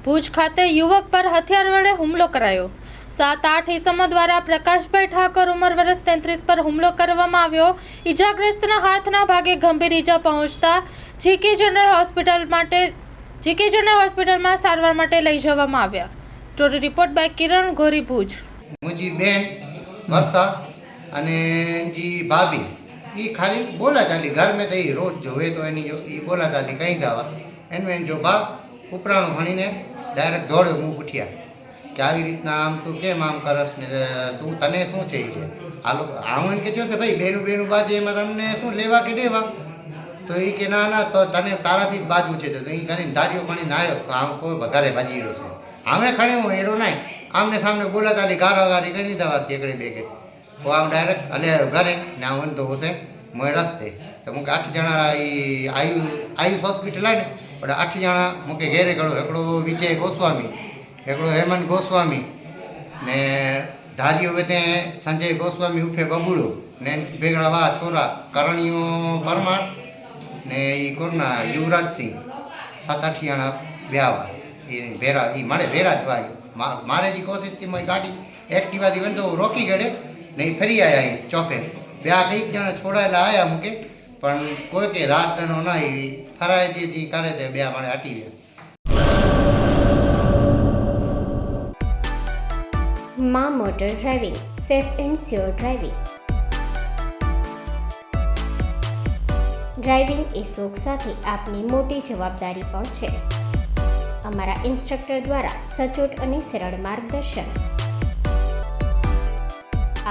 ભુજ ખાતે યુવક પર હથિયાર વડે હુમલો કરાયો। 7-8 ઇસમો દ્વારા પ્રકાશભાઈ ઠાકોર ઉંમર વર્ષ 33 પર હુમલો કરવામાં આવ્યો। ઈજાગ્રસ્તના હાથના ભાગે ગંભીર ઈજા પહોંચતા જીકે જનરલ હોસ્પિટલમાં સારવાર માટે લઈ જવામાં આવ્યા। સ્ટોરી રિપોર્ટ બાય કિરણ ગોરી, ભુજ। मुझी बहन वर्षा अने जी भाभी ये खाली बोला चाली घर में तो ये रोज जो है तो ये बोला चाली कहीं जावा एन जो बाप उपराणु भणीने डायरेक्ट दौड़े मुँह उठिया कि આવી રીતના આમ તું કેમ આમ કરસ ને તું તને શું છે છે આ લોકો આવું એમ કે છે ભાઈ બેનું બાજુ એમાં તમને શું લેવા કે દેવા તો એ કે ના ના તો તને તારાથી જ બાજુ છે તો એ કરીને ધાર્યો પણ નાયો તો આમ કોઈ વધારે બાજી રહ્યો છે આમે ખણે હું એડો નહીં આમને સામને બોલા ચાલી ગારાગારી કરી દવા એકડે બે કે તો આમ ડાયરેક્ટ અને ઘરે ના હોય તો હશે મોય રસ્તે તો મુકે 8 જણા આયુષ હોસ્પિટલ આવે ને પણ 8 જણા મુકે ઘેરે ગયો એકડો વિજય ગોસ્વામી એકડો હેમંત ગોસ્વામી ને ધારીઓ વેતે સંજય ગોસ્વામી ઉઠે બબુડો ને ભેગા વા છોરા કરણીઓ પરમાર ને એ કોરના યુવરાજસિંહ 7-8 જણા વ્યાવા એ ભેરા એ મળે ભેરા જ ભાઈ મારે जी कोशिश थी मैं गाड़ी एक्टिवा थी वन तो रोकी गए नहीं फरी आया चौके ब्या कई जण छोड़ाયેલા आया मुके पण कोई के रात नो ना फराय जी करे ते ब्या माने हटी गया। मां motor driving, safe and sure driving. Driving એ શોખ સાથે આપની મોટી જવાબદારી પણ છે। અમારા ઇન્સ્ટ્રક્ટર દ્વારા સચોટ અને સરળ માર્ગદર્શન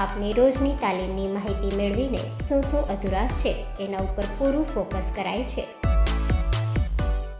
આપની રોજની તાલીમની માહિતી મેળવીને શું અધુરાશ છે એના ઉપર પૂરું ફોકસ કરાય છે।